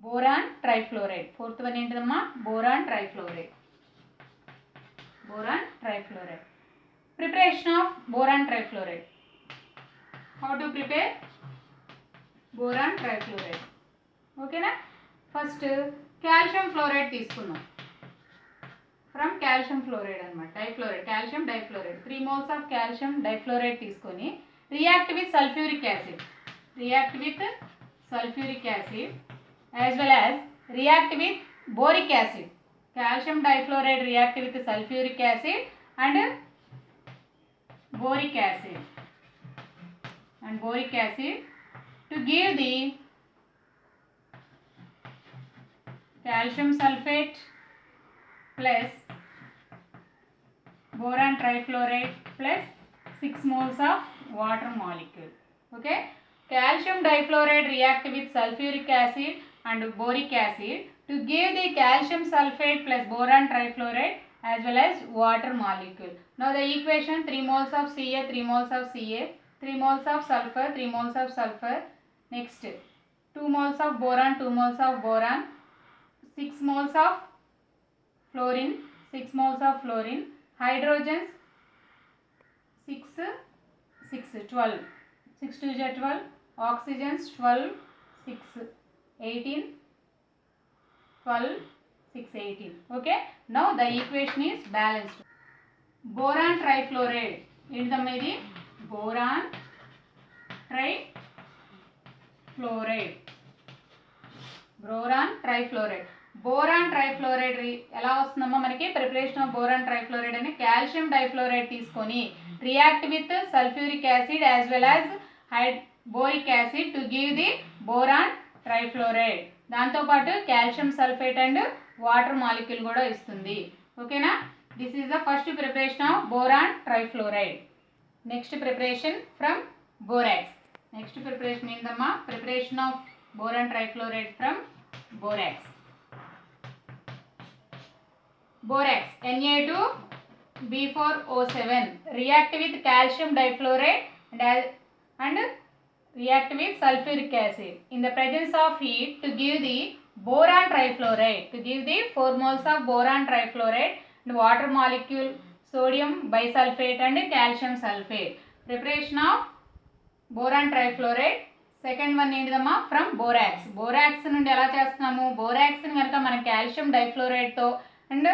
Boron trifluoride. Fourth one ఏంటిదమ్మా? Boron trifluoride. Boron trifluoride. Preparation of boron trifluoride. How to prepare boron trifluoride? ఓకేనా? First calcium fluoride తీసుకుందాం. From calcium fluoride అనమాట, difluoride, calcium difluoride. 3 moles of calcium difluoride తీసుకొని react with sulphuric acid, react with sulphuric acid as well as react with boric acid. Calcium difluoride react with sulphuric acid and boric acid to give the calcium sulfate plus boron trifluoride plus 6 moles of water molecule. Okay, calcium difluoride react with sulfuric acid and boric acid to give the calcium sulfate plus boron trifluoride as well as water molecule. Now the equation: 3 moles of Ca, 3 moles of Ca, 3 moles of sulfur, 3 moles of sulfur. Next 2 moles of boron, 2 moles of boron, 6 moles of fluorine, 6 moles of fluorine, hydrogens 6, 12, 6 2 is 12, oxygens 12, 6 18, 12, 6 18. Okay, now the equation is balanced. Boron trifluoride ఏంటమ్మా? boron trifluoride. Boron trifluoride ఎలా వస్తుందమ్మా మనకి? Preparation of boron trifluoride అని calcium difluoride తీసుకొని react with sulphuric acid as well as boric acid to give the boron trifluoride. దాంతోపాటు calcium sulphate and water molecule కూడా ఇస్తుంది. ఓకేనా? This is the first preparation of boron trifluoride. Next preparation from borax. Next preparation ఏంటమ్మా? Preparation of boron trifluoride from borax. Borax Na2B4O7 react with calcium difluoride and react with sulfuric acid in the presence of heat to give the boron trifluoride, to give the 4 moles of boron trifluoride and water molecule, sodium bisulfate and calcium sulfate. Preparation of boron trifluoride. Second one ఏంటిదమ్మా? From borax. Borax నుండి ఎలా చేస్తున్నాము? బోరాక్స్ని కనుక మనం calcium డైఫ్లోరైడ్తో and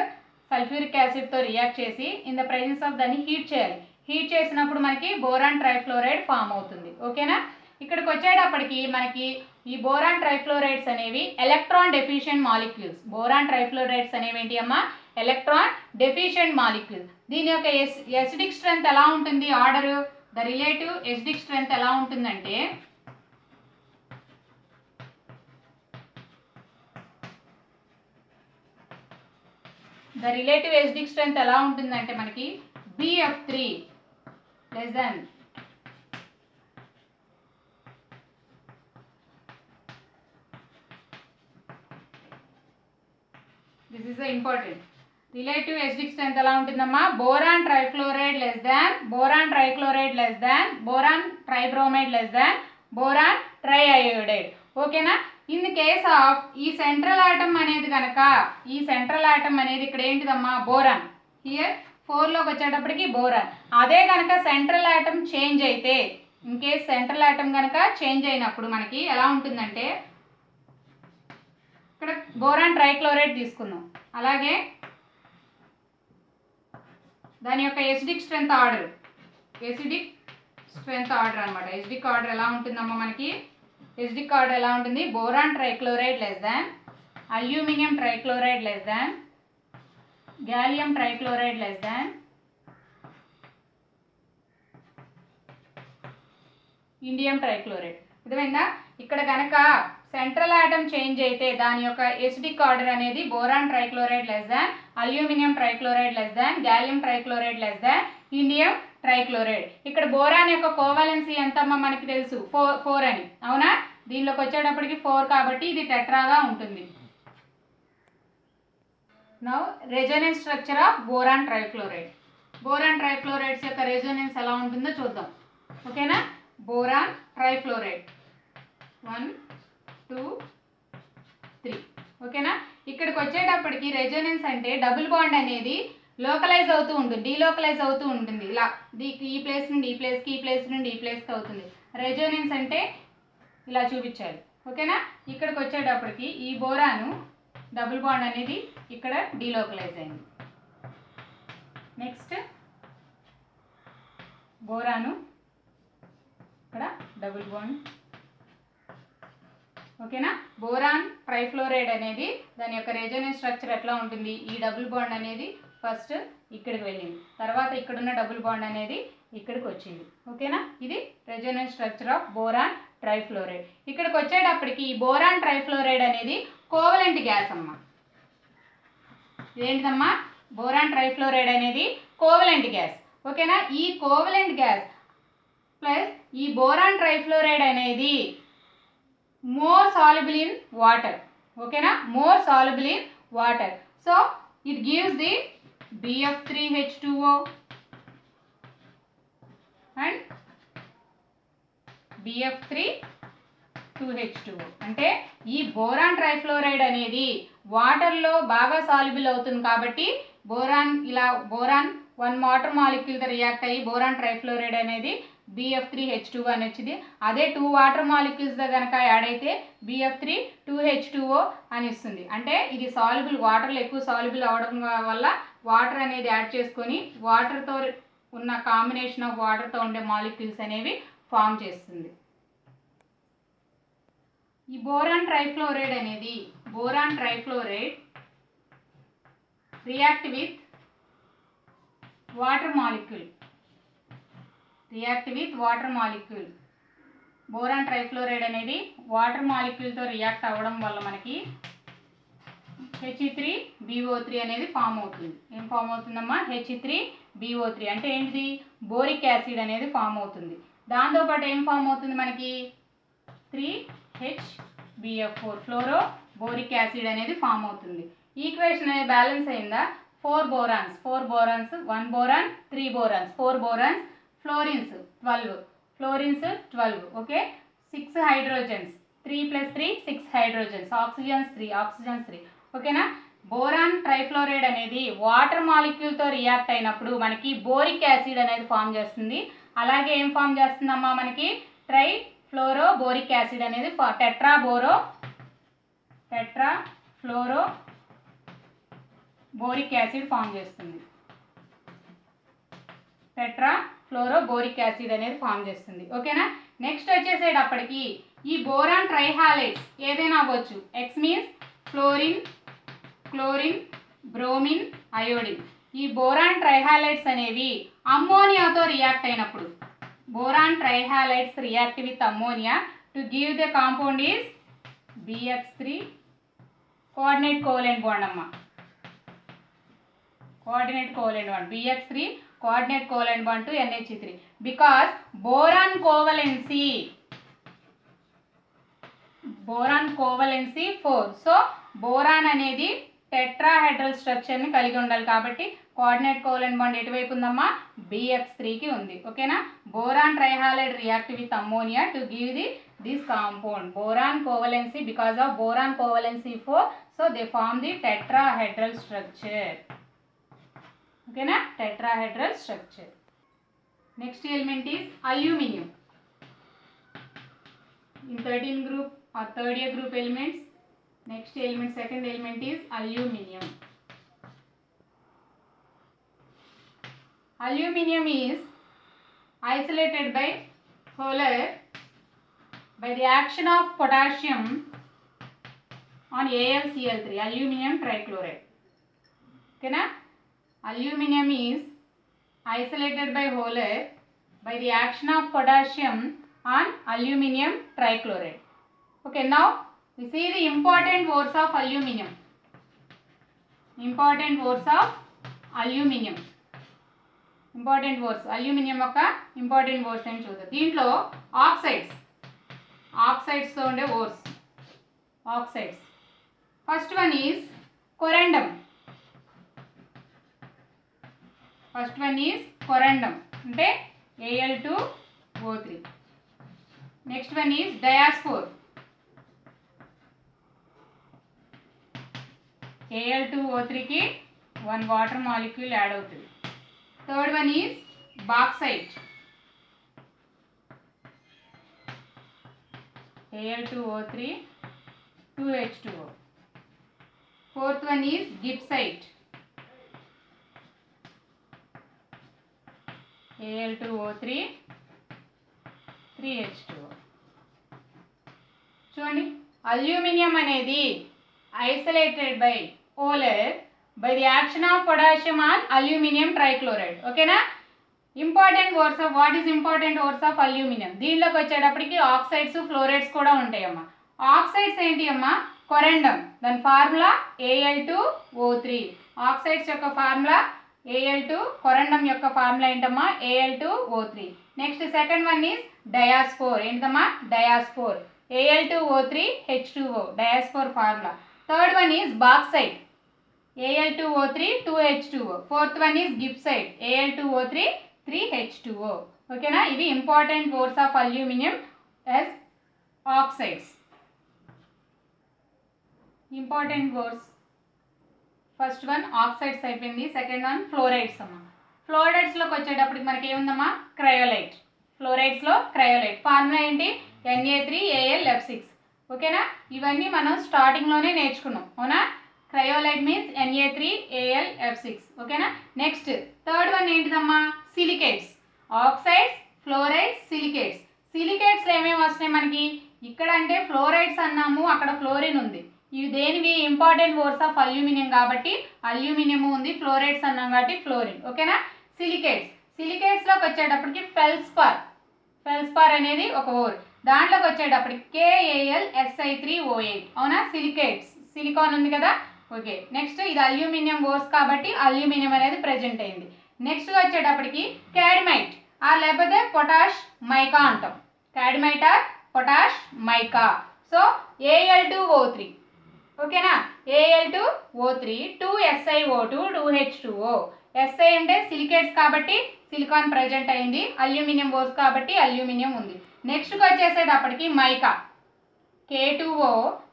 sulphuric యాసిడ్తో react చేసి ఇన్ ద ప్రెజెన్స్ ఆఫ్ దాన్ని హీట్ చేయాలి. హీట్ చేసినప్పుడు మనకి బోరాన్ ట్రైఫ్లోరైడ్ ఫామ్ అవుతుంది. ఓకేనా? ఇక్కడికి వచ్చేటప్పటికి మనకి ఈ బోరాన్ ట్రైఫ్లోరైడ్స్ అనేవి ఎలక్ట్రాన్ డెఫిషియెంట్ మాలిక్యూల్స్. బోరాన్ ట్రైఫ్లోరైడ్స్ అనేవి ఏంటి అమ్మా? Electron deficient molecules. దీని యొక్క ఎసిడిక్ స్ట్రెంత్ ఎలా ఉంటుంది? Order the relative acidic strength ఎలా ఉంటుందంటే మనకి BF3 less than this is the important relative acidic strength ఎలా ఉంటుందమ్మా? boron trifluoride less than, boron trichloride less than, boron tribromide less than, boron triiodide. ఓకేనా? In the case of ఈ central atom అనేది కనుక, ఈ సెంట్రల్ ఆటమ్ అనేది ఇక్కడ ఏంటిదమ్మా? Boron. Here 4లోకి వచ్చేటప్పటికి బోరాన్. అదే కనుక సెంట్రల్ ఆటమ్ చేంజ్ అయితే, ఇన్ కేస్ సెంట్రల్ ఆటమ్ కనుక చేంజ్ అయినప్పుడు మనకి ఎలా ఉంటుందంటే ఇక్కడ బోరాన్ ట్రైక్లోరైడ్ తీసుకుందాం. అలాగే దాని యొక్క ఎసిడిక్ స్ట్రెంత్ ఆర్డర్ అనమాట. ఎసిడిక్ ఆర్డర్ ఎలా ఉంటుందమ్మా మనకి? ఎసిడిక్ ఆర్డర్ ఎలా ఉంటుంది? Boron trichloride less than, aluminium trichloride less than, gallium trichloride less than, indium trichloride. అర్థమైందా? ఇక్కడ కనుక సెంట్రల్ ఆటమ్ చేంజ్ అయితే దాని యొక్క ఎసిడిక్ ఆర్డర్ అనేది boron trichloride less than, aluminium trichloride less than, gallium trichloride less than, indium trichloride. ఇక్కడ boron యొక్క కోవాలెన్సీ ఎంతమ్మా మనకి తెలుసు? 4 అని. అవునా? దీనిలోకి వచ్చేటప్పటికి 4 కాబట్టి ఇది టెట్రాగా ఉంటుంది. Now resonance structure of boron trifluoride. Boron trifluorides యొక్క రెజోనెన్స్ ఎలా ఉంటుందో చూద్దాం. ఓకేనా? Boron trifluoride 1 2 3. ఓకేనా? ఇక్కడికి వచ్చేటప్పటికి రెజోనెన్స్ అంటే డబుల్ బాండ్ అనేది లోకలైజ్ అవుతూ ఉంటుంది, డీలోకలైజ్ అవుతూ ఉంటుంది. ఇలా ఈ ప్లేస్ నుండి ఈ ప్లేస్కి, ఈ ప్లేస్ నుండి ఈ ప్లేస్కి అవుతుంది. రెజోనెన్స్ అంటే ఇలా చూపించాలి. ఓకేనా? ఇక్కడికి వచ్చేటప్పటికి ఈ బోరాను డబుల్ బాండ్ అనేది ఇక్కడ డీలోకలైజ్ అయింది. నెక్స్ట్ బోరాను ఇక్కడ డబుల్ బాండ్. ఓకేనా? బోరాన్ ట్రైఫ్లోరైడ్ అనేది దాని యొక్క రెజోనెన్స్ స్ట్రక్చర్ ఎట్లా ఉంటుంది? ఈ డబుల్ బాండ్ అనేది ఫస్ట్ ఇక్కడికి వెళ్ళింది, తర్వాత ఇక్కడున్న డబుల్ బాండ్ అనేది ఇక్కడికి వచ్చింది. ఓకేనా? ఇది Resonance structure of boron trifluoride. ఇక్కడికి వచ్చేటప్పటికి ఈ బోరాన్ ట్రైఫ్లోరైడ్ అనేది కోవలెంట్ గ్యాస్ అమ్మా. ఇదేంటిదమ్మా? బోరాన్ ట్రైఫ్లోరైడ్ అనేది కోవలెంట్ గ్యాస్. ఓకేనా? ఈ కోవలెంట్ గ్యాస్ ప్లస్ ఈ బోరాన్ ట్రైఫ్లోరైడ్ అనేది more soluble in water. ఓకేనా? more soluble in water. So it gives the BF3H2O and BF3-2H2O. అంటే ఈ బోరాన్ ట్రైఫ్లోరైడ్ అనేది వాటర్లో బాగా సాల్యుబుల్ అవుతుంది కాబట్టి బోరాన్ 1 వాటర్ మాలిక్యూల్తో రియాక్ట్ అయ్యి బోరాన్ ట్రైఫ్లోరైడ్ అనేది BF3H2O అని వచ్చింది. అదే 2 వాటర్ మాలిక్యూల్స్తో కనుక యాడ్ అయితే BF3-2H2O అని ఇస్తుంది. అంటే ఇది సాల్యుబుల్, వాటర్లో ఎక్కువ సాల్యుబుల్ అవడం వల్ల వాటర్ అనేది యాడ్ చేసుకొని వాటర్తో ఉన్న కాంబినేషన్ ఆఫ్ వాటర్తో ఉండే మాలిక్యూల్స్ అనేవి ఫామ్ చేస్తుంది. ఈ బోరాన్ ట్రైఫ్లోరైడ్ అనేది react with water molecule. Boron trifluoride అనేది వాటర్ మాలిక్యూల్తో రియాక్ట్ అవ్వడం వల్ల మనకి He3BO3 అనేది ఫామ్ అవుతుంది. ఏం ఫామ్ అవుతుందమ్మా? He3BO3 అంటే ఏంటిది? బోరిక్ యాసిడ్ అనేది ఫామ్ అవుతుంది. దాంతోపాటు ఏం ఫామ్ అవుతుంది మనకి? 3HBF4 ఫ్లోరో బోరిక్ యాసిడ్ అనేది ఫామ్ అవుతుంది. ఈక్వేషన్ అనేది బ్యాలెన్స్ అయిందా? 4 borons 1 boron 3 borons 4 borons, fluorines 12. Okay, 6 hydrogens 3 + 3 6 hydrogens, oxygens 3. ఓకేనా? బోరాన్ ట్రైఫ్లోరైడ్ అనేది వాటర్ మాలిక్యూల్తో రియాక్ట్ అయినప్పుడు మనకి బోరిక్ యాసిడ్ అనేది ఫామ్ చేస్తుంది. అలాగే ఏం ఫామ్ చేస్తుందమ్మా మనకి? ట్రైఫ్లోరో బోరిక్ యాసిడ్ అనేది టెట్రాఫ్లోరో బోరిక్ యాసిడ్ ఫామ్ చేస్తుంది. ఓకేనా? నెక్స్ట్ వచ్చేసేటప్పటికి ఈ బోరాన్ ట్రైహాలైడ్స్ ఏదైనా అవ్వచ్చు. X means fluorine, chlorine, bromine, iodine. ఈ బోరాన్ ట్రైహాలైడ్స్ అనేవి అమ్మోనియాతో రియాక్ట్ అయినప్పుడు boron trihalides react with ammonia to give the compound is BX3 coordinate covalent bond అమ్మ. BX3 coordinate covalent bond to NH3 because boron covalency 4. So boron అనేది tetrahedral స్ట్రక్చర్ని కలిగి ఉండాలి కాబట్టి coordinate covalent bond ఎటువైపు ఉందమ్మా? BX3కి ఉంది. ఓకేనా? Boron trihalide react with ammonia to give this compound. Boron covalency, because of boron covalency 4, so they form the tetrahedral structure. ఓకేనా? Tetrahedral structure. Next element is aluminium. In 13 group or third year group elements, next element, second element is aluminum. Aluminum is isolated by Höhler by the action of potassium on AlCl3, aluminum trichloride. Okay na? Aluminum is isolated by Höhler by the action of potassium on aluminum trichloride. Okay, now we see the important words of aluminum. Important words aluminum యొక్క important words అని చూద్దాం. దీంట్లో ఆక్సైడ్స్తో ఉండే words. Oxides first one is corundum. అంటే Al2O3. Next one is diaspore. Al2O3కి 1 water molecule add అవుతుంది. Third one is bauxite. Al2O3 2H2O. Fourth one is gibbsite. Al2O3 3H2O. చూడండి, అల్యూమినియం అనేది isolated by O layer by the action of potassium on aluminum trichloride. ఓకేనా? Important ores of what is important ores of aluminium. దీనిలోకి వచ్చేటప్పటికి oxides fluorides కూడా ఉంటాయమ్మా. Oxides ఏంటి అమ్మా? Corundum. దాని formula Al2O3. Oxides యొక్క ఫార్ములా Al2, కొరెండమ్ యొక్క formula ఏంటమ్మా? Al2O3. Next second one is diaspore. ఏంటమ్మా? Diaspore. Al2O3 H2O, diaspore formula. Third one is bauxite. Al2O3 2H2O. Fourth one is gibbsite. Al2O3 3H2O. ఓకేనా? ఇవి important ores of aluminium as oxides. Important ores first one oxides అయిపోయింది. Second one fluorides అమ్మా. ఫ్లోరైడ్స్లోకి వచ్చేటప్పటికి మనకి ఏముందమ్మా? Cryolite. ఫ్లోరైడ్స్లో cryolite formula ఏంటి? Na3Al(F6). ఓకేనా? ఇవన్నీ మనం స్టార్టింగ్లోనే నేర్చుకున్నాం, అవునా? Cryolite means Na3Al(F6). ఓకేనా? నెక్స్ట్ థర్డ్ వన్ ఏంటిదమ్మా? సిలికేట్స్. Oxides, fluorides, silicates. సిలికేట్స్లో ఏమేమి వస్తున్నాయి మనకి? ఇక్కడ అంటే ఫ్లోరైడ్స్ అన్నాము, అక్కడ ఫ్లోరిన్ ఉంది. ఇవి దేనివి? ఇంపార్టెంట్ ఓర్స్ ఆఫ్ అల్యూమినియం కాబట్టి అల్యూమినియం ఉంది, ఫ్లోరైడ్స్ అన్నాం కాబట్టి ఫ్లోరిన్. ఓకేనా? సిలికేట్స్. సిలికేట్స్లోకి వచ్చేటప్పటికి ఫెల్స్పార్. ఫెల్స్పార్ అనేది ఒక ఓర్. దాంట్లోకి వచ్చేటప్పటికి KAlSi3O8. అవునా? సిలికేట్స్. సిలికాన్ ఉంది కదా. ఓకే. నెక్స్ట్ ఇది అల్యూమినియం ఓర్స్ కాబట్టి అల్యూమినియం అనేది ప్రెజెంట్ అయింది. నెక్స్ట్ వచ్చేటప్పటికి క్యాడిమైట్ లేకపోతే పొటాష్ మైకా అంటాం. క్యాడిమైట్ or potash mica. So Al2O3. ఓకేనా? Al2O3 2SiO2 2H2O. Si అంటే సిలికేట్స్ కాబట్టి సిలికాన్ ప్రెజెంట్ అయింది, అల్యూమినియం ఓర్స్ కాబట్టి అల్యూమినియం ఉంది. నెక్స్ట్కి వచ్చేసేటప్పటికి mica K2O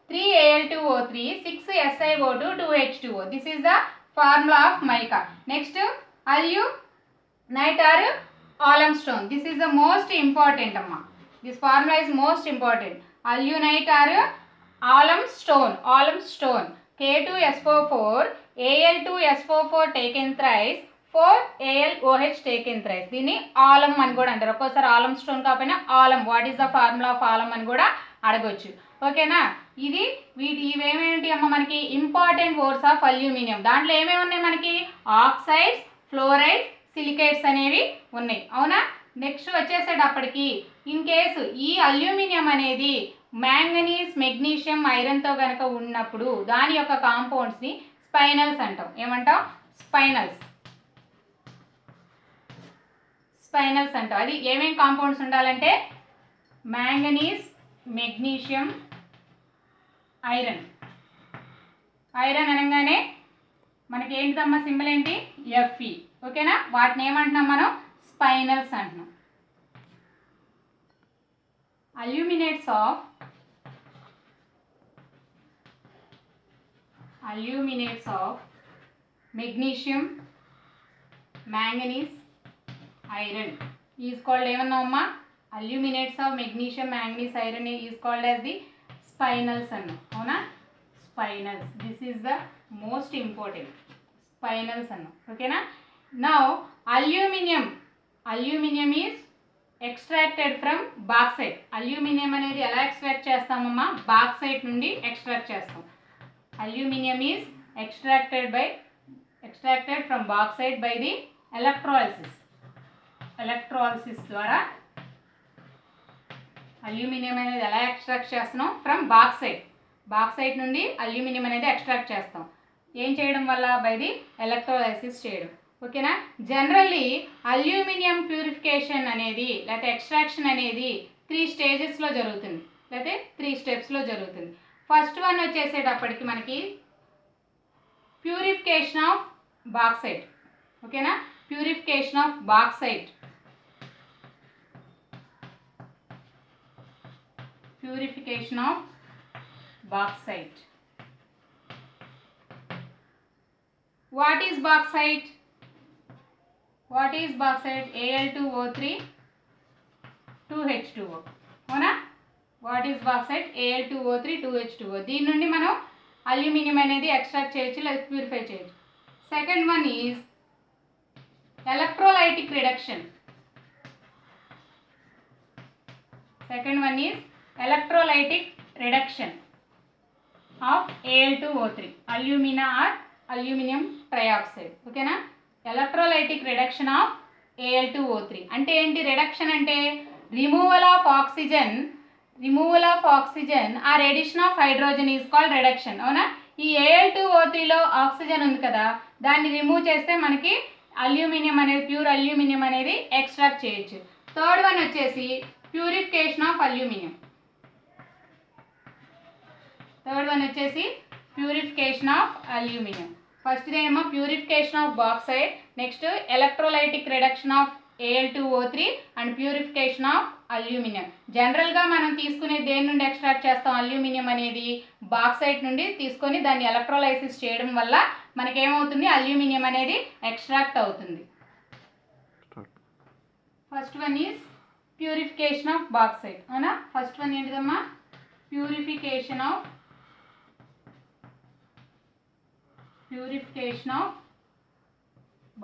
3Al2O3 6SiO2 2H2O. This is the formula of mica. Next alunite or alum stone. This is the most important అమ్మా. This formula is most important. Alunite or alum stone. Alum stone. K2SO4 Al2SO4 taken thrice 4AlOH taken thrice. దీన్ని ఆలం అని కూడా అంటారు. ఒక్కోసారి alum stone కాకపోయినా alum. What is the formula of alum అని కూడా అడగొచ్చు. ఓకేనా? ఇది ఇవేమేంటి అమ్మ మనకి? Important ores of aluminium. దాంట్లో ఏమేమి ఉన్నాయి మనకి? ఆక్సైడ్స్, ఫ్లోరైడ్స్, సిలికేట్స్ అనేవి ఉన్నాయి, అవునా? నెక్స్ట్ వచ్చేసేటప్పటికి ఇన్ కేసు ఈ అల్యూమినియం అనేది మ్యాంగనీస్, మెగ్నీషియం, ఐరన్తో కనుక ఉన్నప్పుడు దాని యొక్క కాంపౌండ్స్ని స్పైనల్స్ అంటాం. ఏమంటాం? స్పైనల్స్. స్పైనల్స్ అంటాం. అది ఏమేం కాంపౌండ్స్ ఉండాలంటే మ్యాంగనీస్, మెగ్నీషియం, ఐరన్. ఐరన్ అనగానే మనకి ఏంటిదమ్మా సింబల్ ఏంటి? Fe. ఓకేనా? వాటిని ఏమంటున్నాం మనం? స్పైనల్స్ అంటున్నాం. Aluminates of magnesium, manganese, iron is called ఏమన్నామమ్మా? Aluminates of magnesium, manganese, iron is called as the spinels అన్నాం, అవునా? Spinels. This is the most important. Spinels అన్నాం. ఓకేనా? Now aluminium is extracted from bauxite. Aluminium అనేది ఎలా extract చేస్తామమ్మా? Bauxite నుండి extract చేస్తాం. Aluminium is extracted from bauxite by the electrolysis ద్వారా అల్యూమినియం అనేది ఎలా ఎక్స్ట్రాక్ట్ చేస్తున్నాం? ఫ్రమ్ బాక్సైట్ నుండి అల్యూమినియం అనేది ఎక్స్ట్రాక్ట్ చేస్తాం. ఏం చేయడం వల్ల? బై ది ఎలక్ట్రోలైసిస్ చేయడం. ఓకేనా? జనరల్లీ అల్యూమినియం ప్యూరిఫికేషన్ అనేది లేకపోతే ఎక్స్ట్రాక్షన్ అనేది 3 స్టేజెస్లో జరుగుతుంది, లేకపోతే 3 స్టెప్స్లో జరుగుతుంది. ఫస్ట్ వన్ వచ్చేసేటప్పటికి మనకి ప్యూరిఫికేషన్ ఆఫ్ బాక్సైట్. ఓకేనా? Purification of bauxite. What is bauxite? What is bauxite? Al2O3 2H2O. అవునా? What is bauxite? Al2O3 2H2O. దీని నుండి మనం అల్యూమినియం అనేది ఎక్స్ట్రాక్ట్ చేయొచ్చు లేదా ప్యూరిఫై చేయొచ్చు. Second one is electrolytic reduction. Second one is electrolytic reduction of Al2O3, alumina or aluminium trioxide. ఓకేనా? Electrolytic reduction of Al2O3 అంటే ఏంటి? రిడక్షన్ అంటే removal of oxygen or addition of hydrogen is called reduction. అవునా? ఈ Al2O3లో oxygen ఉంది కదా, దాన్ని remove చేస్తే మనకి అల్యూమినియం అనేది, ప్యూర్ అల్యూమినియం అనేది ఎక్స్ట్రాక్ట్ చేయొచ్చు. థర్డ్ వన్ వచ్చేసి purification of aluminium. Third one వచ్చేసి ప్యూరిఫికేషన్ ఆఫ్ అల్యూమినియం. ఫస్ట్ ఏమో purification of bauxite, next electrolytic reduction of Al2O3 and purification of aluminium. జనరల్గా మనం తీసుకునే దేని నుండి ఎక్స్ట్రాక్ట్ చేస్తాం? అల్యూమినియం అనేది బాక్సైట్ నుండి తీసుకొని దాన్ని ఎలక్ట్రోలైసిస్ చేయడం వల్ల మనకేమవుతుంది? అల్యూమినియం అనేది ఎక్స్ట్రాక్ట్ అవుతుంది. First one is purification of bauxite. అవునా? ఫస్ట్ వన్ ఏంటిదమ్మా? Purification of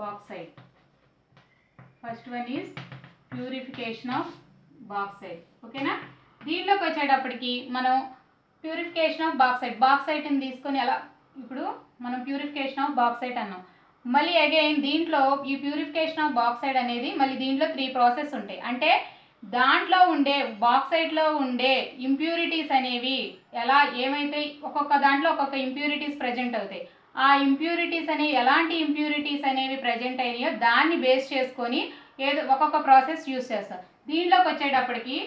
bauxite. First one is purification of bauxite. ఓకేనా? దీంట్లోకి వచ్చేటప్పటికి మనం ప్యూరిఫికేషన్ ఆఫ్ బాక్సైట్ని తీసుకొని ఎలా, ఇప్పుడు మనం ప్యూరిఫికేషన్ ఆఫ్ బాక్సైట్ అన్నాం. మళ్ళీ అగైన్ దీంట్లో ఈ ప్యూరిఫికేషన్ ఆఫ్ బాక్సైట్ అనేది మళ్ళీ దీంట్లో 3 ప్రాసెస్ ఉంటాయి. అంటే దాంట్లో ఉండే బాక్సైట్లో ఉండే ఇంప్యూరిటీస్ అనేవి ఎలా ఏమైతే ఒక్కొక్క దాంట్లో ఒక్కొక్క ఇంప్యూరిటీస్ ప్రజెంట్ అవుతాయి. ఆ ఇంప్యూరిటీస్ అనేవి ఎలాంటి ఇంప్యూరిటీస్ అనేవి ప్రజెంట్ అయినాయో దాన్ని బేస్ చేసుకొని ఏదో ఒక్కొక్క ప్రాసెస్ యూస్ చేస్తారు. దీంట్లోకి వచ్చేటప్పటికి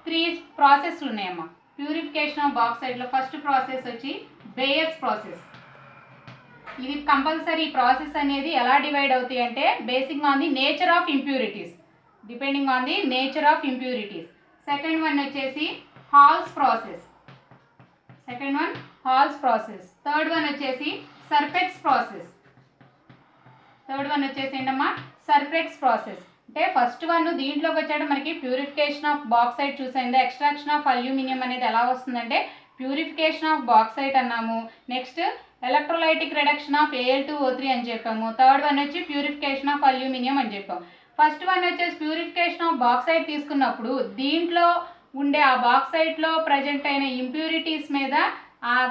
3 ప్రాసెస్లు ఉన్నాయమ్మా ప్యూరిఫికేషన్ ఆఫ్ బాక్సైట్లో. ఫస్ట్ ప్రాసెస్ వచ్చి బేయర్స్ ప్రాసెస్. ఇది కంపల్సరీ ప్రాసెస్ అనేది ఎలా డివైడ్ అవుతాయి అంటే basing on the nature of impurities, depending on the nature of impurities. Second one వచ్చేసి హాల్స్ ప్రాసెస్. థర్డ్ వన్ వచ్చేసి సర్ఫెక్స్ ప్రాసెస్. ఏంటమ్మా? సర్ఫెక్స్ ప్రాసెస్. అంటే ఫస్ట్ వన్ దీంట్లోకి వచ్చాడు మనకి ప్యూరిఫికేషన్ ఆఫ్ బాక్సైట్ చూసాం. ఎక్స్ట్రాక్షన్ ఆఫ్ అల్యూమినియం అనేది ఎలా వస్తుందంటే ప్యూరిఫికేషన్ ఆఫ్ బాక్సైట్ అన్నాము. Next electrolytic reduction of Al2O3 అని చెప్పాము. థర్డ్ వన్ వచ్చి ప్యూరిఫికేషన్ ఆఫ్ అల్యూమినియం అని చెప్పాము. ఫస్ట్ వన్ వచ్చేసి ప్యూరిఫికేషన్ ఆఫ్ బాక్సైట్ తీసుకున్నప్పుడు దీంట్లో ఉండే ఆ బాక్సైట్లో ప్రజెంట్ అయిన ఇంప్యూరిటీస్ మీద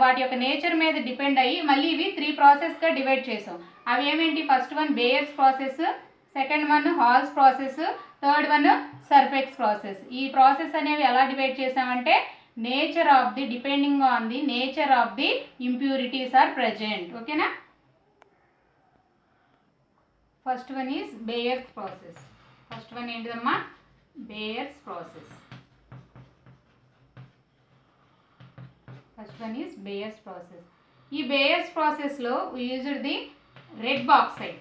వాటి యొక్క నేచర్ మీద డిపెండ్ అయ్యి మళ్ళీ ఇవి 3 ప్రాసెస్గా డివైడ్ చేసాం. అవి ఏమేంటి? First one Bayer's process, second one Hall's process, third one Serpeck's process. ఈ ప్రాసెస్ అనేవి ఎలా డివైడ్ చేసామంటే nature of the, depending on the nature of the impurities are present. ఓకేనా? First one is Bayer's process. First one ఏంటిదమ్మా? Bayer's process. First one is Bayer's process. ఈ Bayer's ప్రాసెస్లో we used the red bauxite.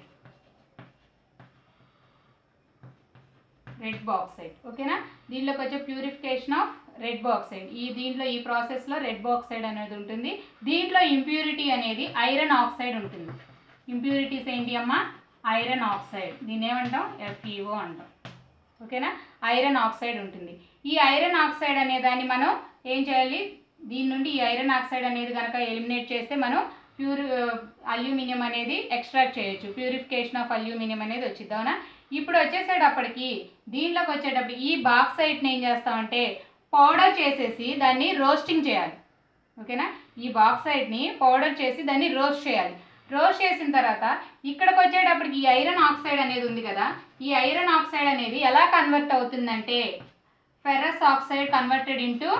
ఓకేనా? దీంట్లోకి వచ్చే purification of red bauxite. ఈ ప్రాసెస్లో red bauxite అనేది ఉంటుంది. దీంట్లో ఇంప్యూరిటీ అనేది ఐరన్ ఆక్సైడ్ ఉంటుంది. ఇంప్యూరిటీస్ ఏంటి అమ్మా? Iron oxide. దీన్ని ఏమంటాం? FeO అంటాం. ఓకేనా? ఐరన్ ఆక్సైడ్ ఉంటుంది. ఈ ఐరన్ ఆక్సైడ్ అనే దాన్ని మనం ఏం చేయాలి? దీని నుండి ఈ ఐరన్ ఆక్సైడ్ అనేది కనుక ఎలిమినేట్ చేస్తే మనం అల్యూమినియం అనేది ఎక్స్ట్రాక్ట్ చేయొచ్చు. ప్యూరిఫికేషన్ ఆఫ్ అల్యూమినియం అనేది వచ్చింది. అవునా? ఇప్పుడు వచ్చేసేటప్పటికి దీంట్లోకి వచ్చేటప్పటికి ఈ బాక్సైట్ని ఏం చేస్తామంటే పౌడర్ చేసేసి దాన్ని రోస్టింగ్ చేయాలి. ఓకేనా? ఈ బాక్సైట్ని పౌడర్ చేసి దాన్ని రోస్ట్ చేయాలి. రోస్ట్ చేసిన తర్వాత ఇక్కడికి వచ్చేటప్పటికి ఈ ఐరన్ ఆక్సైడ్ అనేది ఉంది కదా, ఈ ఐరన్ ఆక్సైడ్ అనేది ఎలా కన్వర్ట్ అవుతుందంటే ferrous oxide converted into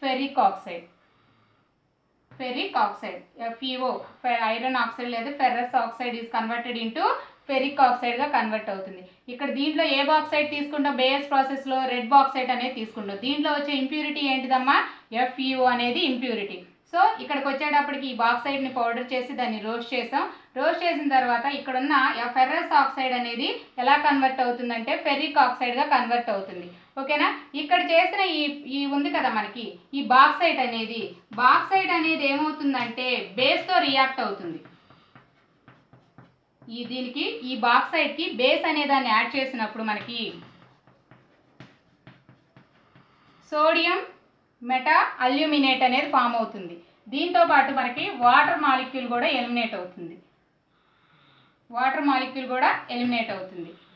ferric oxide. FeO, iron oxide లేదా ferrous oxide is converted into ferric ఆక్సైడ్గా కన్వర్ట్ అవుతుంది. ఇక్కడ దీంట్లో ఏ బాక్సైడ్ తీసుకుంటాం? బేయర్స్ ప్రాసెస్లో రెడ్ బాక్సైడ్ అనేది తీసుకుంటాం. దీంట్లో వచ్చే ఇంప్యూరిటీ ఏంటిదమ్మా? FeO అనేది ఇంప్యూరిటీ. సో ఇక్కడికి వచ్చేటప్పటికి ఈ బాక్సైడ్ని పౌడర్ చేసి దాన్ని రోస్ట్ చేసాం. రోస్ట్ చేసిన తర్వాత ఇక్కడున్న ఫెర్రస్ ఆక్సైడ్ అనేది ఎలా కన్వర్ట్ అవుతుందంటే ఫెరిక్ ఆక్సైడ్గా కన్వర్ట్ అవుతుంది. ఓకేనా? ఇక్కడ చేసిన ఈ ఉంది కదా మనకి ఈ బాక్సైట్ అనేది ఏమవుతుందంటే బేస్తో రియాక్ట్ అవుతుంది. దీనికి ఈ బాక్సైట్కి బేస్ అనే దాన్ని యాడ్ చేసినప్పుడు మనకి సోడియం మెటా అల్యూమినేట్ అనేది ఫామ్ అవుతుంది. దీంతో పాటు మనకి వాటర్ మాలిక్యూల్ కూడా ఎలిమినేట్ అవుతుంది.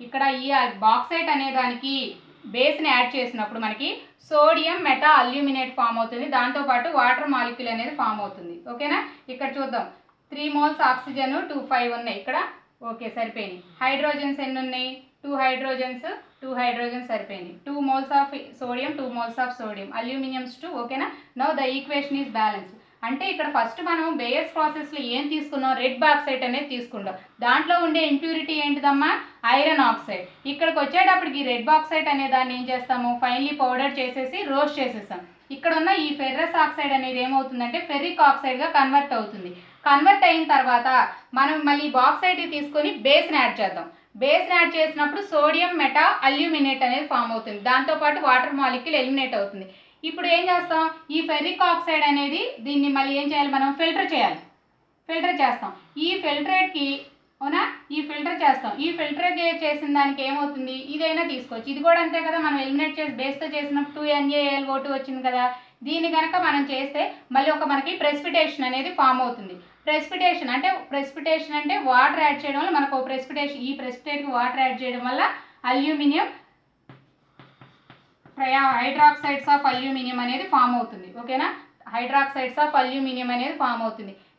ఇక్కడ ఈ బాక్సైట్ అనే దానికి బేస్ని యాడ్ చేసినప్పుడు మనకి సోడియం మెటా అల్యూమినేట్ ఫామ్ అవుతుంది. దాంతోపాటు వాటర్ మాలిక్యూల్ అనేది ఫామ్ అవుతుంది. ఓకేనా? ఇక్కడ చూద్దాం. 3 moles ఆక్సిజన్ 2 5 ఉన్నాయి ఇక్కడ. ఓకే, సరిపోయింది. హైడ్రోజన్స్ ఎన్ని ఉన్నాయి? 2 హైడ్రోజన్స్ సరిపోయింది. 2 moles of sodium, 2 moles of sodium, aluminiums 2. ఓకేనా? Now the equation is balanced. అంటే ఇక్కడ ఫస్ట్ మనం బేయర్స్ ప్రాసెస్లో ఏం తీసుకున్నాం? రెడ్ బాక్సైట్ అనేది తీసుకుంటాం. దాంట్లో ఉండే ఇంప్యూరిటీ ఏంటిదమ్మా? Iron oxide. ఇక్కడికి వచ్చేటప్పటికి రెడ్ బాక్సైట్ అనే దాన్ని ఏం చేస్తాము? ఫైనలీ పౌడర్ చేసేసి రోస్ట్ చేసేస్తాం. ఇక్కడ ఉన్న ఈ ఫెర్రస్ ఆక్సైడ్ అనేది ఏమవుతుందంటే ఫెర్రిక్ ఆక్సైడ్గా కన్వర్ట్ అవుతుంది. కన్వర్ట్ అయిన తర్వాత మనం మళ్ళీ బాక్సైట్ తీసుకొని బేస్ని యాడ్ చేద్దాం. బేస్ని యాడ్ చేసినప్పుడు సోడియం మెటా అల్యూమినేట్ అనేది ఫామ్ అవుతుంది. దాంతోపాటు వాటర్ మాలిక్యూల్ ఎలిమినేట్ అవుతుంది. ఇప్పుడు ఏం చేస్తాం? ఈ ఫెర్రిక్ ఆక్సైడ్ అనేది దీన్ని మళ్ళీ ఏం చేయాలి? మనం ఫిల్టర్ చేస్తాం. ఈ ఫిల్టరేట్కి ఈ ఫిల్టర్ చేసిన దానికి ఏమవుతుంది? ఇదైనా తీసుకోవచ్చు. ఇది కూడా అంతే కదా, మనం ఎలిమినేట్ చేసి బేస్తో చేసినప్పుడు 2NaAlO2 వచ్చింది కదా. దీన్ని కనుక మనం చేస్తే మళ్ళీ మనకి ప్రెసిపిటేషన్ అనేది ఫామ్ అవుతుంది. ప్రెసిపిటేషన్ అంటే వాటర్ యాడ్ చేయడం వల్ల మనకు ఈ ప్రెసిపిటేట్కి వాటర్ యాడ్ చేయడం వల్ల అల్యూమినియం హైడ్రాక్సైడ్స్ ఆఫ్ అల్యూమినియం అనేది ఫామ్ అవుతుంది. ఓకేనా?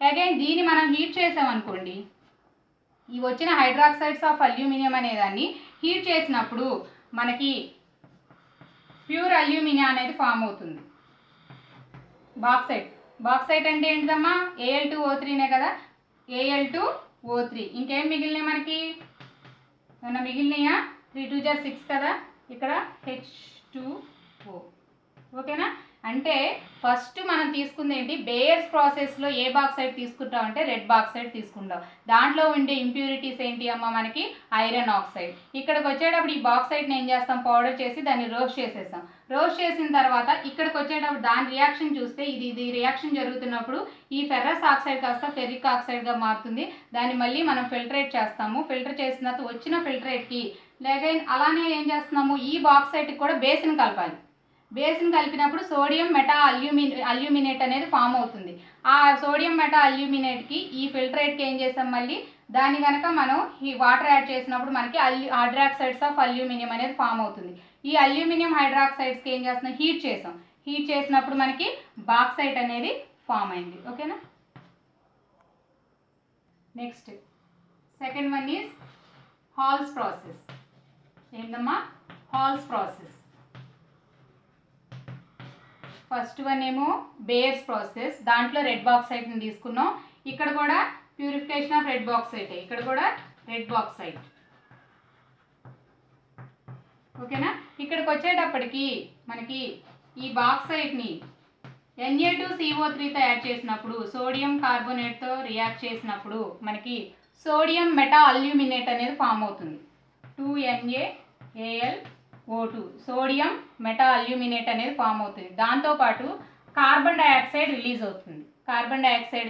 అగైన్ దీన్ని మనం హీట్ చేసామనుకోండి, ఈ వచ్చిన హైడ్రాక్సైడ్స్ ఆఫ్ అల్యూమినియం అనే దాన్ని హీట్ చేసినప్పుడు మనకి ప్యూర్ అల్యూమినియం అనేది ఫామ్ అవుతుంది. బాక్సైట్ అంటే ఏంటిదమ్మా? Al2O3నే కదా. Al2O3. ఇంకేం మిగిలినాయి మనకి? ఏమన్నా మిగిలినాయా? 3 2 6 కదా. ఇక్కడ H2O. ఓకేనా? అంటే ఫస్ట్ మనం తీసుకుంది ఏంటి? బేయర్స్ ప్రాసెస్లో ఏ బాక్సైట్ తీసుకుంటాం అంటే రెడ్ బాక్సైట్ తీసుకుంటాం. దాంట్లో ఉండే ఇంప్యూరిటీస్ ఏంటి అమ్మ? మనకి ఐరన్ ఆక్సైడ్. ఇక్కడికి వచ్చేటప్పుడు ఈ బాక్సైట్ని ఏం చేస్తాం? పౌడర్ చేసి దాన్ని రోస్ట్ చేసేస్తాం. రోస్ట్ చేసిన తర్వాత ఇక్కడికి వచ్చేటప్పుడు దాని రియాక్షన్ చూస్తే ఇది రియాక్షన్ జరుగుతున్నప్పుడు ఈ ఫెర్రస్ ఆక్సైడ్ కాస్త ఫెర్రిక్ ఆక్సైడ్గా మారుతుంది. దాన్ని మళ్ళీ మనం ఫిల్టరేట్ చేస్తాము. ఫిల్టర్ చేసిన తర్వాత వచ్చిన ఫిల్టరేట్కి అలానే ఏం చేస్తున్నాము? ఈ బాక్సైట్కి కూడా బేస్ని కలపాలి. బేస్ని కలిపినప్పుడు సోడియం మెటా అల్యూమినేట్ అనేది ఫామ్ అవుతుంది. ఆ సోడియం మెటా అల్యూమినేట్కి ఈ ఫిల్టరేట్కి ఏం చేస్తాం? మళ్ళీ దాన్ని కనుక మనం ఈ వాటర్ యాడ్ చేసినప్పుడు మనకి హైడ్రాక్సైడ్స్ ఆఫ్ అల్యూమినియం అనేది ఫామ్ అవుతుంది. ఈ అల్యూమినియం హైడ్రాక్సైడ్స్కి ఏం చేస్తున్నాం? హీట్ చేసినప్పుడు మనకి బాక్సైట్ అనేది ఫామ్ అయింది. ఓకేనా? Next second one is Hall's process. ఏంటమ్మా? Hall's process. ఫస్ట్ వన్ ఏమో బేయర్స్ ప్రాసెస్. దాంట్లో రెడ్ బాక్సైట్ని తీసుకున్నాం. ఇక్కడ కూడా ప్యూరిఫికేషన్ ఆఫ్ రెడ్ బాక్సైట్. ఇక్కడ కూడా రెడ్ బాక్సైట్. ఓకేనా? ఇక్కడికి వచ్చేటప్పటికి మనకి ఈ బాక్సైట్ని Na2CO3తో యాడ్ చేసినప్పుడు సోడియం కార్బోనేట్తో రియాక్ట్ చేసినప్పుడు మనకి సోడియం మెటా అల్యూమినేట్ అనేది ఫామ్ అవుతుంది. 2NaAlO2 సోడియం మెటా అల్యూమినేట్ అనేది ఫామ్ అవుతుంది. దాంతోపాటు కార్బన్ డైఆక్సైడ్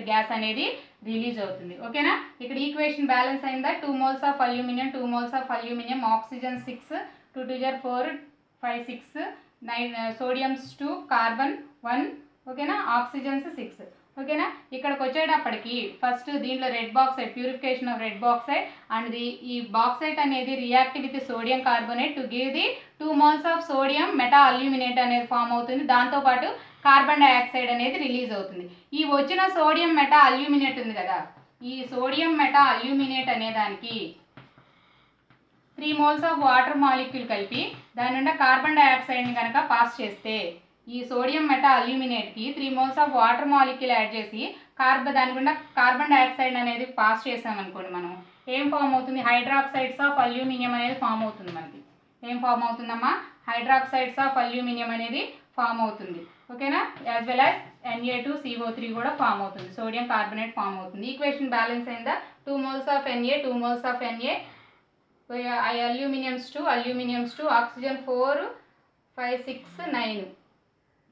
గ్యాస్ అనేది రిలీజ్ అవుతుంది. ఓకేనా? ఇక్కడ ఈక్వేషన్ బ్యాలెన్స్ అయిందా? 2 moles of aluminium, oxygen 6, 2 2 4 5 6, 9 సోడియమ్స్ 2, carbon 1. ఓకేనా? ఆక్సిజన్స్ 6. ఓకేనా? ఇక్కడికి వచ్చేటప్పటికి ఫస్ట్ దీంట్లో red bauxite, purification of red bauxite and ఈ బాక్సైట్ అనేది react with sodium carbonate to give the 2 moles of sodium meta aluminate అనేది ఫామ్ అవుతుంది. దాంతోపాటు కార్బన్ డైఆక్సైడ్ అనేది రిలీజ్ అవుతుంది. ఈ వచ్చిన సోడియం మెటా అల్యూమినేట్ ఉంది కదా, ఈ సోడియం మెటా అల్యూమినేట్ అనే దానికి 3 moles ఆఫ్ వాటర్ మాలిక్యూల్ కలిపి దాని నుండి కార్బన్ డైఆక్సైడ్ని కనుక పాస్ చేస్తే ఈ సోడియం మెటా అల్యూమినేట్కి 3 moles of water molecule add చేసి దాని గుండా కార్బన్ డైఆక్సైడ్ అనేది పాస్ చేసామనుకోండి, మనం ఏం ఫామ్ అవుతుంది? హైడ్రాక్సైడ్స్ ఆఫ్ అల్యూమినియం అనేది ఫామ్ అవుతుంది. మనకి ఏం ఫామ్ అవుతుందమ్మా? హైడ్రాక్సైడ్స్ ఆఫ్ అల్యూమినియం అనేది ఫామ్ అవుతుంది. ఓకేనా? యాజ్ వెల్ యాజ్ Na2CO3 కూడా ఫామ్ అవుతుంది. సోడియం కార్బోనేట్ ఫామ్ అవుతుంది. ఈక్వేషన్ బ్యాలెన్స్ అయిందా? 2 moles of Na, 2 moles of Na, అల్యూమినియమ్స్ 2, oxygen 4 5 6 9,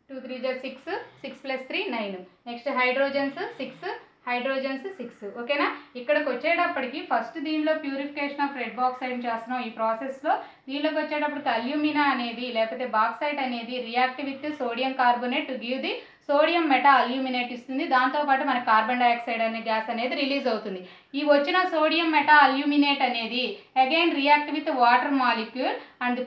2 3 6, 6 + 3 9. Next hydrogens 6, hydrogens 6. ఓకేనా, ఇక్కడికి వచ్చేటప్పటికి ఫస్ట్ దీనిలో ప్యూరిఫికేషన్ ఆఫ్ రెడ్ బాక్సైడ్ చేస్తున్నాం. ఈ ప్రాసెస్లో దీనిలోకి వచ్చేటప్పటికి అల్యూమినా అనేది లేకపోతే బాక్సైట్ అనేది react with sodium carbonate to give the sodium meta aluminate ఇస్తుంది. దాంతోపాటు మనకి కార్బన్ డైఆక్సైడ్ అనే గ్యాస్ అనేది రిలీజ్ అవుతుంది. ఈ వచ్చిన సోడియం మెటా అల్యూమినేట్ అనేది again react with water molecule and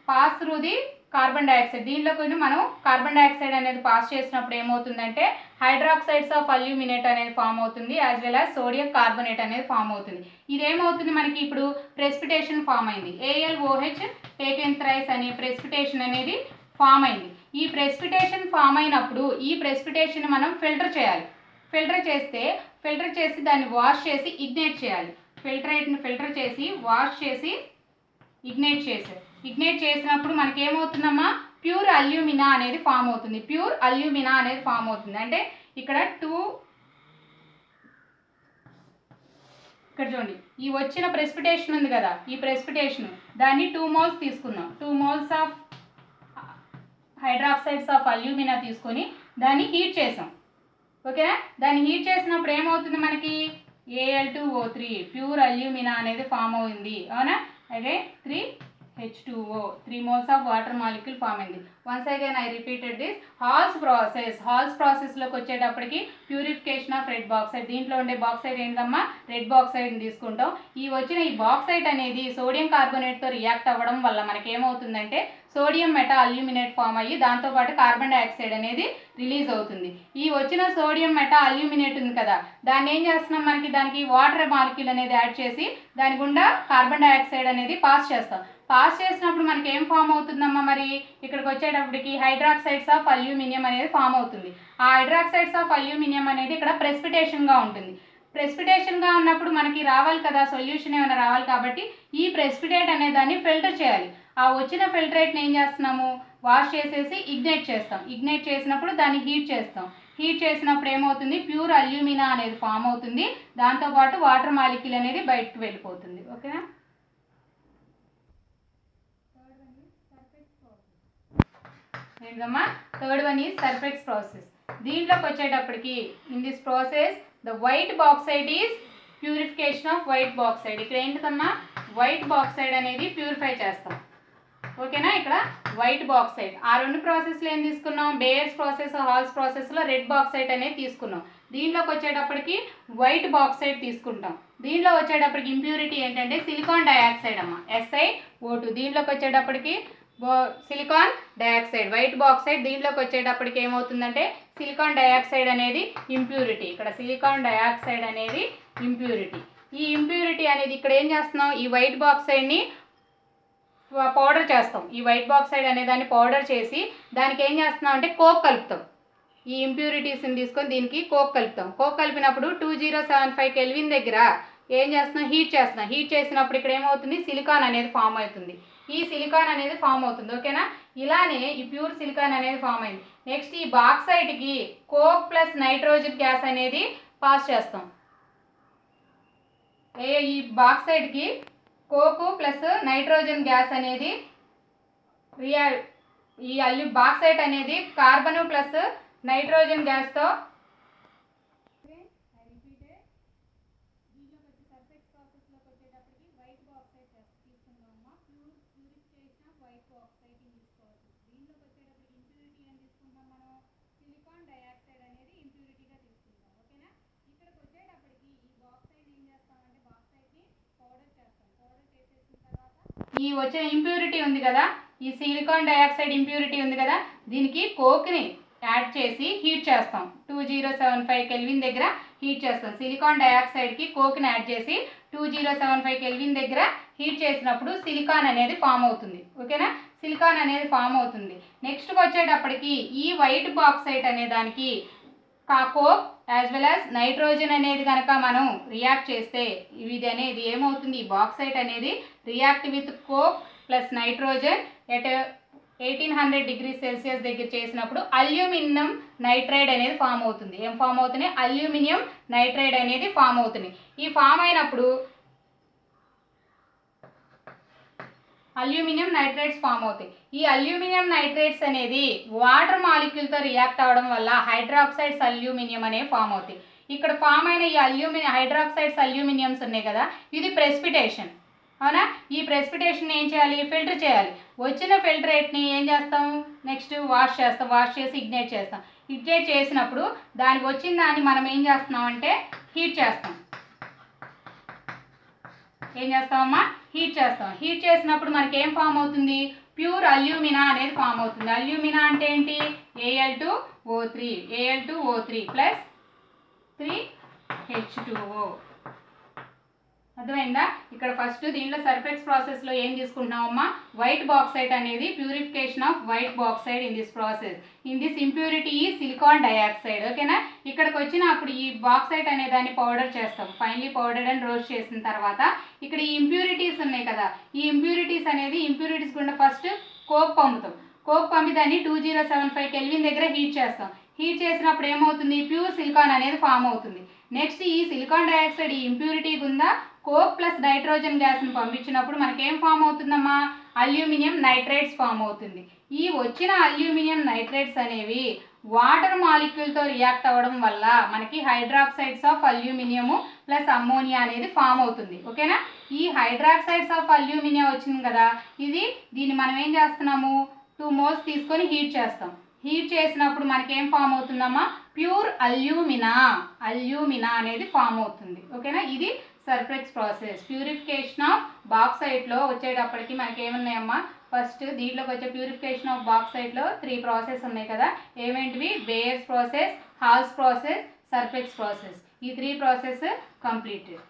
pass through the carbon dioxide. దీంట్లో కొన్ని మనం కార్బన్ డైఆక్సైడ్ అనేది పాస్ చేసినప్పుడు ఏమవుతుందంటే హైడ్రాక్సైడ్స్ ఆఫ్ అల్యూమినేట్ అనేది ఫామ్ అవుతుంది, as well as sodium carbonate అనేది ఫామ్ అవుతుంది. ఇదేమవుతుంది మనకి ఇప్పుడు ప్రెసిపిటేషన్ ఫామ్ అయింది. AlOH టేకెన్ థ్రైస్ అనే ప్రెసిపిటేషన్ అనేది ఫామ్ అయింది. ఈ ప్రెసిపిటేషన్ ఫామ్ అయినప్పుడు ఈ ప్రెసిపిటేషన్ మనం ఫిల్టర్ చేయాలి. ఫిల్టర్ చేసి దాన్ని వాష్ చేసి ఇగ్నైట్ చేయాలి. ఫిల్టర్ చేసి వాష్ చేసి ఇగ్నైట్ చేసినప్పుడు మనకి ఏమవుతుందమ్మా, ప్యూర్ అల్యూమినా అనేది ఫామ్ అవుతుంది. అంటే ఇక్కడ ఇక్కడ చూడండి, ఈ వచ్చిన ప్రెసిపిటేషన్ ఉంది కదా, ఈ ప్రెసిపిటేషన్ దాన్ని 2 moles తీసుకున్నాం. 2 moles of hydroxides of alumina తీసుకొని దాన్ని హీట్ చేసాం. ఓకేనా, దాన్ని హీట్ చేసినప్పుడు ఏమవుతుంది మనకి Al2O3 ప్యూర్ అల్యూమినా అనేది ఫామ్ అయింది. అవునా, అదే 3H2O 3 moles of water molecule form అయింది. Once again I repeated this. Hall's ప్రాసెస్లోకి వచ్చేటప్పటికి ప్యూరిఫికేషన్ ఆఫ్ రెడ్ బాక్సైడ్. దీంట్లో ఉండే బాక్సైడ్ ఏంటమ్మా, రెడ్ బాక్సైడ్ని తీసుకుంటాం. ఈ బాక్సైడ్ అనేది సోడియం కార్బోనేట్తో రియాక్ట్ అవ్వడం వల్ల మనకి ఏమవుతుందంటే సోడియం మెటా అల్యూమినేట్ ఫామ్ అయ్యి దాంతోపాటు కార్బన్ డైఆక్సైడ్ అనేది రిలీజ్ అవుతుంది. ఈ వచ్చిన సోడియం మెటా అల్యూమినేట్ ఉంది కదా, దాన్ని ఏం చేస్తున్నాం, దానికి వాటర్ మాలిక్యూల్ అనేది యాడ్ చేసి దాని గుండా కార్బన్ డైఆక్సైడ్ అనేది పాస్ చేసినప్పుడు మనకి ఏం ఫామ్ అవుతుందమ్మా, మరి ఇక్కడికి వచ్చేటప్పటికి హైడ్రాక్సైడ్స్ ఆఫ్ అల్యూమినియం అనేది ఫామ్ అవుతుంది. ఆ హైడ్రాక్సైడ్స్ ఆఫ్ అల్యూమినియం అనేది ఇక్కడ ప్రెసిపిటేషన్గా ఉంటుంది. ప్రెసిపిటేషన్గా ఉన్నప్పుడు మనకి రావాలి కదా, సొల్యూషన్ ఏమైనా రావాలి కాబట్టి ఈ ప్రెసిపిటేట్ అనే దాన్ని ఫిల్టర్ చేయాలి. ఆ వచ్చిన ఫిల్టరేట్ని ఏం చేస్తున్నాము, వాష్ చేసేసి ఇగ్నైట్ చేసినప్పుడు దాన్ని హీట్ చేసినప్పుడు ఏమవుతుంది, ప్యూర్ అల్యూమినా అనేది ఫామ్ అవుతుంది. దాంతోపాటు వాటర్ మాలిక్యూల్ అనేది బయటకు వెళ్ళిపోతుంది. ఓకేనా, third one is sulphates process. దీంట్లోకి వచ్చేటప్పటికి in this process the white bauxite is purification off white bauxite. ఇక్కడ ఏంటిదమ్మా, వైట్ బాక్సైడ్ అనేది ప్యూరిఫై చేస్తాం. ఓకేనా, ఇక్కడ వైట్ బాక్సైడ్. ఆ రెండు ప్రాసెస్లో ఏం తీసుకున్నాం, బేయర్స్ ప్రాసెస్, హాల్స్ ప్రాసెస్లో రెడ్ బాక్సైడ్ అనేది తీసుకున్నాం. దీంట్లోకి వచ్చేటప్పటికి వైట్ బాక్సైడ్ తీసుకుంటాం. దీంట్లో వచ్చేటప్పటికి ఇంప్యూరిటీ ఏంటంటే సిలికాన్ డైఆక్సైడ్ అమ్మ, SiO2. దీంట్లోకి వచ్చేటప్పటికి సిలికాన్ డైఆక్సైడ్, వైట్ బాక్సైడ్. దీంట్లోకి వచ్చేటప్పటికి ఏమవుతుందంటే సిలికాన్ డైఆక్సైడ్ అనేది ఇంప్యూరిటీ. ఇక్కడ సిలికాన్ డైఆక్సైడ్ అనేది ఇంప్యూరిటీ. ఈ ఇంప్యూరిటీ అనేది ఇక్కడ ఏం చేస్తున్నాం, ఈ వైట్ బాక్సైడ్ని పౌడర్ చేస్తాం. ఈ వైట్ బాక్సైడ్ అనే దాన్ని పౌడర్ చేసి దానికి ఏం చేస్తున్నాం అంటే కోక్ కలుపుతాం. ఈ ఇంప్యూరిటీస్ని తీసుకొని దీనికి కోక్ కలుపుతాం. కోక్ కలిపినప్పుడు 2075 కెల్విన్ దగ్గర ఏం చేస్తున్నాం, హీట్ చేసినప్పుడు ఇక్కడ ఏమవుతుంది, సిలికాన్ అనేది ఫామ్ అవుతుంది. ఈ సిలికాన్ అనేది ఫామ్ అవుతుంది. ఓకేనా, ఇలానే ఈ ప్యూర్ సిలికాన్ అనేది ఫామ్ అయింది. నెక్స్ట్ ఈ బాక్సైడ్కి కోక్ ప్లస్ నైట్రోజన్ గ్యాస్ అనేది పాస్ చేస్తాం. ఈ బాక్సైడ్కి కోక్ ప్లస్ నైట్రోజన్ గ్యాస్ అనేది ఈ బాక్సైడ్ అనేది కార్బన్ ప్లస్ నైట్రోజన్ గ్యాస్తో ఈ వచ్చిన ఇంప్యూరిటీ ఉంది కదా, ఈ సిలికాన్ డైఆక్సైడ్ ఇంప్యూరిటీ ఉంది కదా, దీనికి కోక్ని యాడ్ చేసి హీట్ చేస్తాం. 2075 కెల్విన్ దగ్గర హీట్ చేస్తాం. సిలికాన్ డైఆక్సైడ్కి కోక్ని యాడ్ చేసి 2075 కెల్విన్ దగ్గర హీట్ చేసినప్పుడు సిలికాన్ అనేది ఫామ్ అవుతుంది. ఓకేనా, సిలికాన్ అనేది ఫామ్ అవుతుంది. నెక్స్ట్కి వచ్చేటప్పటికి ఈ వైట్ బాక్సైట్ అనే దానికి coke as well as nitrogen అనేది కనుక మనం రియాక్ట్ చేస్తే ఇది అనేది ఏమవుతుంది, ఈ బాక్సైట్ అనేది react with coke plus nitrogen at 1800 degrees Celsius దగ్గర చేసినప్పుడు అల్యూమినియం నైట్రైడ్ అనేది ఫామ్ అవుతుంది. ఏం ఫామ్ అవుతుంది, అల్యూమినియం నైట్రైడ్ అనేది ఫామ్ అవుతుంది. ఈ ఫామ్ అయినప్పుడు అల్యూమినియం నైట్రేట్స్ ఫామ్ అవుతాయి. ఈ అల్యూమినియం నైట్రేట్స్ అనేది వాటర్ మాలిక్యూల్తో రియాక్ట్ అవ్వడం వల్ల హైడ్రాక్సైడ్స్ అల్యూమినియం అనేవి ఫామ్ అవుతాయి. ఇక్కడ ఫామ్ అయిన ఈ హైడ్రాక్సైడ్స్ అల్యూమినియంస్ ఉన్నాయి కదా, ఇది ప్రెసిపిటేషన్. అవునా? ఈ ప్రెసిపిటేషన్ ఏం చేయాలి? ఫిల్టర్ చేయాలి. వచ్చిన ఫిల్టరేట్ని ఏం చేస్తాం? నెక్స్ట్ వాష్ చేస్తాం. వాష్ చేసి ఇగ్నైట్ చేస్తాం. ఇగ్నైట్ చేసినప్పుడు దానికి వచ్చిన దాన్ని మనం ఏం చేస్తున్నాం అంటే హీట్ చేస్తాం. ఏం చేస్తామమ్మా? హీట్ చేస్తాం. హీట్ చేసినప్పుడు మనకి ఏం ఫామ్ అవుతుంది? ప్యూర్ అల్యూమినా అనేది ఫామ్ అవుతుంది. అల్యూమినా అంటే ఏంటి? Al2O3 Al2O3 plus 3H2O. అర్థమైందా? ఇక్కడ ఫస్ట్ దీంట్లో సర్ఫెక్స్ ప్రాసెస్లో ఏం తీసుకుంటున్నామమ్మా? వైట్ బాక్సైట్ అనేది purification off white bauxite in this process. In this impurity ఈ సిలికాన్ డయాక్సైడ్. ఓకేనా? ఇక్కడికి వచ్చినప్పుడు ఈ బాక్సైట్ అనే దాన్ని పౌడర్ చేస్తాం. ఫైనలీ పౌడర్ అండ్ రోస్ట్ చేసిన తర్వాత ఇక్కడ ఈ ఇంప్యూరిటీస్ ఉన్నాయి కదా, ఈ ఇంప్యూరిటీస్ గుండా ఫస్ట్ కోక్ పంపుతాం. కోక్ పంపి దాన్ని 2075 కెల్విన్ దగ్గర హీట్ చేస్తాం. హీట్ చేసినప్పుడు ఏమవుతుంది? ప్యూర్ సిలికాన్ అనేది ఫామ్ అవుతుంది. నెక్స్ట్ ఈ సిలికాన్ డయాక్సైడ్ ఈ ఇంప్యూరిటీ గుండా కోక్ ప్లస్ నైట్రోజన్ గ్యాస్ని పంపించినప్పుడు మనకేం ఫామ్ అవుతుందమ్మా? అల్యూమినియం నైట్రేట్స్ ఫామ్ అవుతుంది. ఈ వచ్చిన అల్యూమినియం నైట్రేట్స్ అనేవి వాటర్ మాలిక్యూల్తో రియాక్ట్ అవ్వడం వల్ల మనకి hydroxides of aluminium plus ammonia అనేది ఫామ్ అవుతుంది. ఓకేనా? ఈ హైడ్రాక్సైడ్స్ ఆఫ్ అల్యూమినియా వచ్చింది కదా, దీన్ని మనం ఏం చేస్తున్నాము? 2 moles తీసుకొని హీట్ చేస్తాం. హీట్ చేసినప్పుడు మనకేం ఫామ్ అవుతుందమ్మా? ప్యూర్ అల్యూమినా అనేది ఫామ్ అవుతుంది. ఓకేనా? ఇది సర్ఫెక్స్ ప్రాసెస్. ప్యూరిఫికేషన్ ఆఫ్ బాక్సైట్లో వచ్చేటప్పటికి మనకి ఏమున్నాయమ్మా? ఫస్ట్ దీంట్లోకి వచ్చే ప్యూరిఫికేషన్ ఆఫ్ బాక్సైట్లో 3 ప్రాసెస్ ఉన్నాయి కదా, ఏమేంటివి? Bayer's process, Hall's process, Serpeck's process. ఈ 3 ప్రాసెస్ కంప్లీటెడ్.